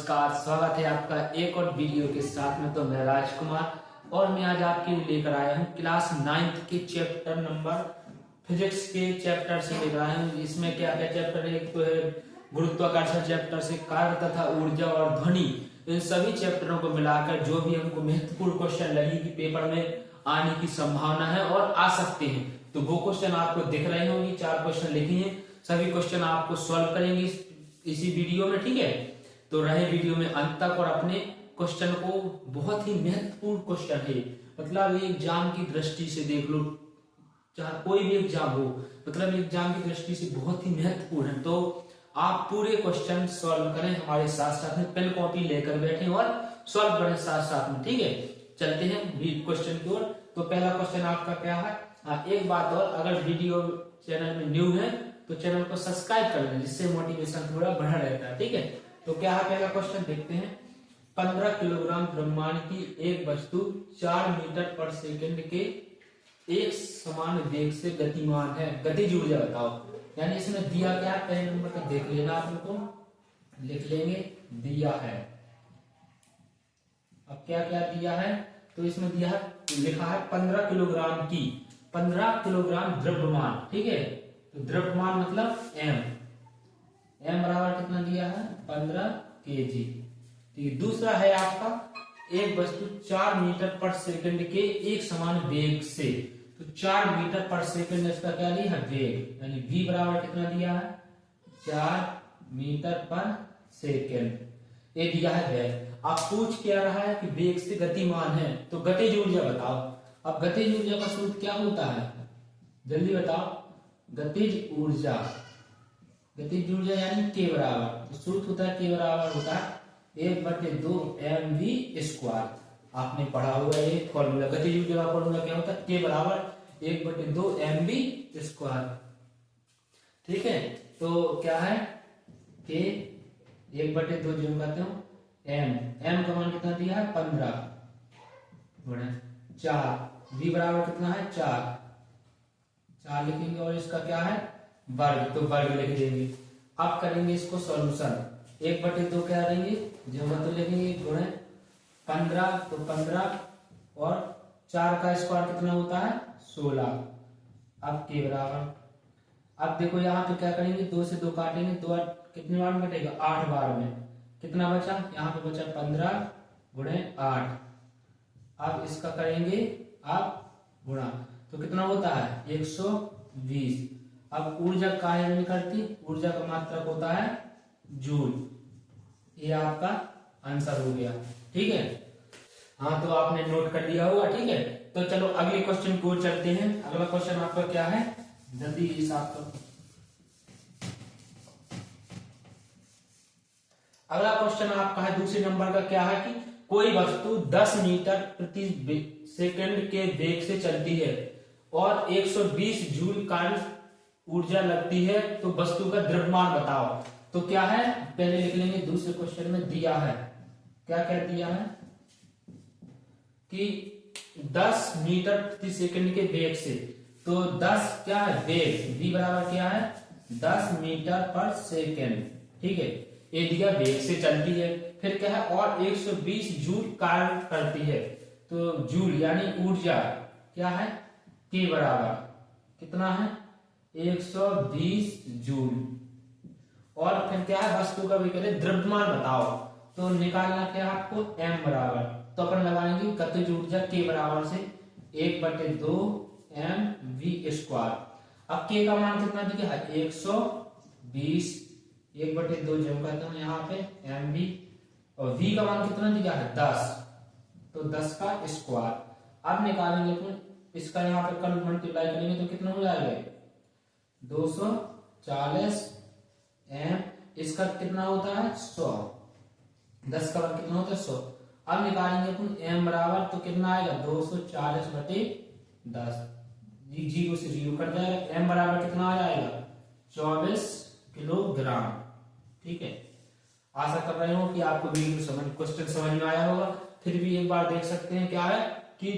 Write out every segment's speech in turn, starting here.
नमस्कार, स्वागत है आपका एक और वीडियो के साथ में। तो मैं राजकुमार और मैं आज आपके लिए लेकर आया हूँ क्लास 9th के चैप्टर नंबर फिजिक्स के चैप्टर से लेकर आया हूँ। इसमें क्या क्या चैप्टर है, एक तो है गुरुत्वाकर्षण चैप्टर से कार्य तथा ऊर्जा और ध्वनि। इन सभी चैप्टरों को मिलाकर जो भी हमको महत्वपूर्ण क्वेश्चन लगी कि पेपर में आने की संभावना है और आ सकते हैं, तो वो क्वेश्चन आपको दिख रहे होंगे। 4 क्वेश्चन लिखे हैं, सभी क्वेश्चन आपको सॉल्व करेंगे इसी वीडियो में, ठीक है। तो रहे वीडियो में अंत तक और अपने क्वेश्चन को, बहुत ही महत्वपूर्ण क्वेश्चन है, मतलब एग्जाम की दृष्टि से देख लो, चाहे कोई भी एग्जाम हो, मतलब एग्जाम की दृष्टि से बहुत ही महत्वपूर्ण है। तो आप पूरे क्वेश्चन सॉल्व करें, हमारे साथ साथ में पेन कॉपी लेकर बैठे और सॉल्व करें साथ साथ में, ठीक है। चलते हैं क्वेश्चन की ओर। तो पहला क्वेश्चन आपका क्या है, एक बात और, अगर वीडियो चैनल में न्यू है तो चैनल को सब्सक्राइब कर लें, जिससे मोटिवेशन थोड़ा बढ़ा रहता है, ठीक है। तो क्या है पहला क्वेश्चन, देखते हैं। 15 किलोग्राम द्रव्यमान की एक वस्तु 4 मीटर पर सेकंड के एक समान वेग से गतिमान है, गतिज ऊर्जा बताओ। यानी इसमें दिया क्या है, पहले नंबर का देख लेना, आप लोग को लिख लेंगे, दिया है। अब क्या क्या दिया है, तो इसमें दिया है, लिखा है 15 किलोग्राम की, 15 किलोग्राम द्रव्यमान, ठीक है। तो द्रव्यमान मतलब एम बराबर कितना दिया है, 15 केजी, ठीक है। दूसरा है आपका, एक वस्तु 4 मीटर पर सेकंड के एक समान वेग से, तो 4 मीटर पर सेकंड इसका क्या दिया है, वेग, यानी v बराबर कितना दिया है, 4 मीटर पर सेकंड, ये दिया है वेग। आप पूछ क्या रहा है कि वेग से गतिमान है, तो गतिज ऊर्जा बताओ। अब गतिज ऊर्जा का सूत्र क्या होता है, जल्दी बताओ। गतिज ऊर्जा यानी के बराबर, तो सूत्र होता है, के बराबर होता है 1/2 mv²। आपने पढ़ा होगा ये फॉर्मूला, गतिज ऊर्जा का फॉर्मूला क्या होता है, के बराबर 1/2 mv², ठीक है। तो क्या है, के 1/2 जो कहते हो एम का मान कितना दिया है, 15 गुणा 4, v बराबर कितना है, 4 लिखेंगे, और इसका क्या है, वर्ग, तो वर्ग लिख देंगे। अब करेंगे इसको सॉल्यूशन, 1/2 क्या देंगे, जगह तो लिखेंगे, गुणे 15, तो 15 और 4 का स्क्वायर कितना होता है, 16। अब के बराबर, अब देखो यहाँ पे क्या करेंगे, 2 से 2 काटेंगे, 2 कितने बार में कटेगा, 8 बार में। कितना बचा, यहाँ पे बचा 15 गुणे 8। अब इसका करेंगे आप गुणा, तो कितना होता है, 120। अब ऊर्जा काहे में करती, ऊर्जा का मात्रक होता है जूल। ये आपका आंसर हो गया, ठीक है। हाँ, तो आपने नोट कर लिया होगा, ठीक है। तो चलो अगले क्वेश्चन की ओर चलते हैं। अगला क्वेश्चन आपका क्या है, जल्दी हिसाब करो। अगला क्वेश्चन आपका है दूसरे नंबर का, क्या है कि कोई वस्तु 10 मीटर प्रति सेकंड के वेग से चलती है और 120 जूल कार्य ऊर्जा लगती है, तो वस्तु का द्रव्यमान बताओ। तो क्या है, पहले लिख लेंगे, दूसरे क्वेश्चन में दिया है, क्या क्या दिया है कि 10 मीटर प्रति सेकंड के वेग से, तो 10 क्या है, वेग, v बराबर क्या है, 10 मीटर पर सेकंड, ठीक है। ये दिया वेग से चलती है, फिर क्या है, और 120 जूल कार्य करती है, तो जूल यानी ऊर्जा क्या है, के बराबर कितना है, 120 जूल। और फिर क्या है, वस्तु का भी कहते हैं द्रव्यमान बताओ, तो निकालना क्या है आपको, m बराबर, तो अपन लगाएंगे गतिज ऊर्जा के बराबर से 1/2 mv²। अब के का मान कितना दिया है, 120, 1/2 जो कहते हैं यहाँ पे mv, और v का मान कितना दिया है, 10, तो 10 का स्क्वायर। अब निकालेंगे तो इसका यहाँ पे कल मल्टीप्लाई करेंगे तो कितना हो जाएगा, 240 m, इसका कितना होता है, 100, 10 का मान कितना होता है, 100। अब निकालेंगे अपन m बराबर, तो कितना आएगा, 240/10, 0 से 0 कट जाएगा, m बराबर कितना आ जाएगा, 24 किलोग्राम, ठीक है। आशा कर रहे हो कि आपको क्वेश्चन समझ में आया होगा। फिर भी एक बार देख सकते हैं, क्या है कि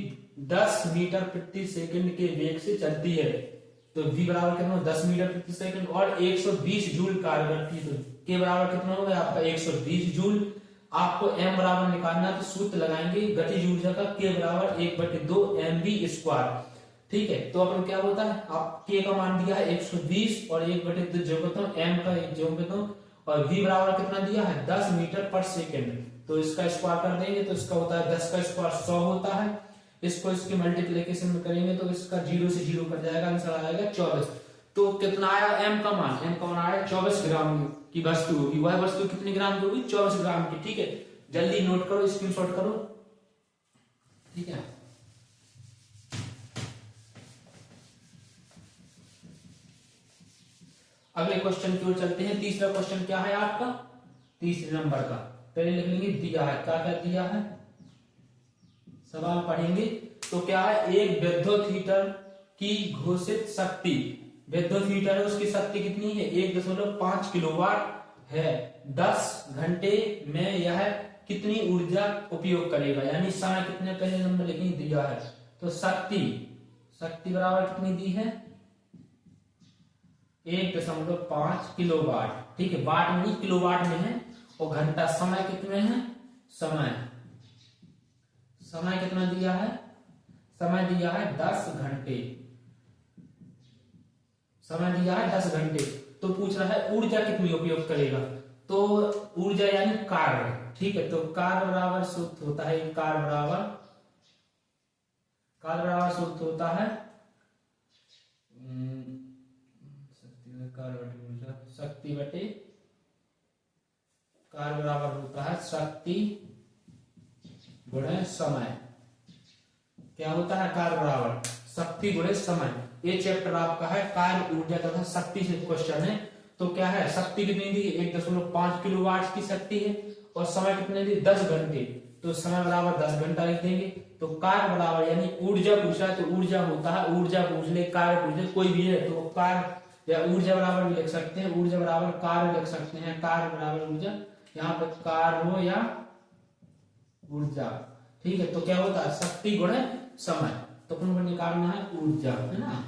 10 मीटर प्रति सेकंड के वेग से चलती है, तो v बराबर कितना, 10 मीटर प्रति सेकंड, और 120 जूल कार्य करती है, तो के बराबर कितना हो गया आपका, 120 जूल। आपको m बराबर निकालना है तो सूत्र लगाएंगे गतिज ऊर्जा का k बराबर 1/2 mv²। ठीक है, तो अपन क्या होता है, आप k का मान दिया है 120 और 1/2 जोड़ करता हूँ, m का 1 जोड़ करता हूँ और v बराबर कितना दिया है 10 मीटर पर सेकेंड। तो इसका स्क्वायर कर देंगे तो इसका होता है 10 का स्क्वायर 100 होता है। इसको इसके मल्टीप्लिकेशन में करेंगे तो इसका 0 से 0 कट जाएगा, आंसर आएगा 24। तो कितना आया m का मान आया 24 ग्राम की वस्तु होगी। वह वस्तु कितने ग्राम की होगी, 24 ग्राम की। ठीक है, जल्दी नोट करो, स्क्रीनशॉट करो। ठीक है, अगले क्वेश्चन की ओर चलते हैं। तीसरा क्वेश्चन क्या है आपका, तीसरे नंबर का। पहले लिख लेंगे दिया है, क्या क्या दिया है, सवाल पढ़ेंगे तो क्या है, एक विद्युत हीटर की घोषित शक्ति, विद्युत हीटर है उसकी शक्ति कितनी है 1.5 किलोवाट है। 10 घंटे में यह कितनी ऊर्जा उपयोग करेगा, यानी समय कितने, पहले नंबर लिखेंगे दिया है तो शक्ति बराबर कितनी दी है 1.5 किलोवाट। ठीक है, वाट में नहीं किलोवाट में है। और घंटा, समय कितने हैं, समय कितना दिया है, समय दिया है 10 घंटे, समय दिया है 10 घंटे। तो पूछ रहा है ऊर्जा कितनी उपयोग करेगा, तो ऊर्जा यानी कार्य। ठीक है, तो कार्य बराबर सूत्र होता है, कार्य बराबर सूत्र होता है शक्ति बटे कार्य बराबर होता है शक्ति गुणे समय। क्या होता है, कार्य बराबर शक्ति गुणे समय। ये चैप्टर आपका है कार्य ऊर्जा तथा शक्ति से क्वेश्चन है। तो क्या है, शक्ति कितनी दी 1.5 किलोवाट की शक्ति है और समय कितने दी 10 घंटे। तो समय बराबर 10 घंटा लिख देंगे। तो कार्य बराबर यानी ऊर्जा पूछा है तो ऊर्जा होता है, ऊर्जा पूछ ले, कार्य पूछ ले, कोई भी है तो कार्य या ऊर्जा बराबर भी लिख सकते हैं, ऊर्जा बराबर कार्य लिख सकते हैं, कार्य बराबर ऊर्जा, यहाँ पर कार्य हो या ऊर्जा। ठीक है, तो क्या होता है शक्ति गुणे समय। तो अपन को निकालना है ऊर्जा, है ना।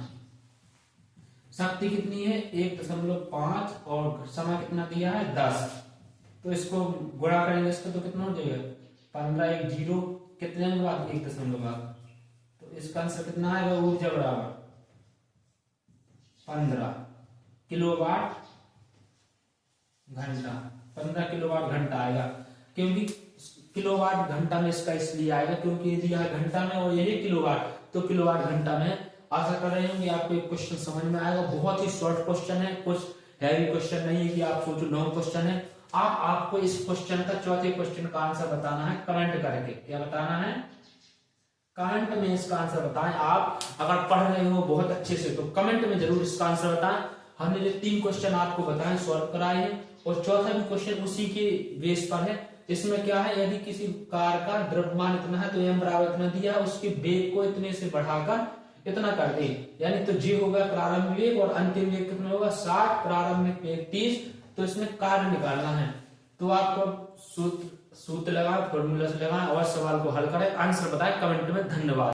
शक्ति कितनी है 1.5 और समय कितना दिया है 10। तो इसको गुणा करेंगे इसको तो कितना हो जाएगा 15, 1 0 कितने के बाद 1.5। तो इसका आंसर कितना आएगा, ऊर्जा बराबर 15 किलोवाट घंटा, 15 किलोवाट घंटा आएगा। क्योंकि किलोवाट घंटा में इसका इसलिए आएगा क्योंकि यदि यह घंटा में और यही किलोवाट, तो किलोवाट घंटा में। आशा कर रहे हैं कि आपको एक क्वेश्चन समझ में आएगा। बहुत ही शॉर्ट क्वेश्चन है, कुछ हैवी क्वेश्चन नहीं है कि आप सोचो लॉन्ग क्वेश्चन है। आपको इस क्वेश्चन का, चौथे क्वेश्चन का आंसर बताना है कमेंट करके। क्या बताना है, कमेंट में इसका आंसर बताएं। आप अगर पढ़ रहे हो बहुत अच्छे से तो कमेंट में जरूर इसका आंसर बताएं। हमने जो 3 क्वेश्चन आपको बताए सॉल्व कराए हैं और चौथा भी क्वेश्चन उसी के बेस पर है। इसमें क्या है, यदि किसी कार का द्रव्यमान इतना है तो m बराबर इतना दिया है, उसके वेग को इतने से बढ़ाकर इतना कर दे, यानी तो g होगा प्रारंभिक वेग और अंतिम वेग कितना होगा 60, प्रारंभिक वेग 30। तो इसमें कार्य निकालना है। तो आपको सूत्र लगाएं, फॉर्मूला लगाएं और सवाल को हल करें, आंसर बताएं कमेंट में। धन्यवाद।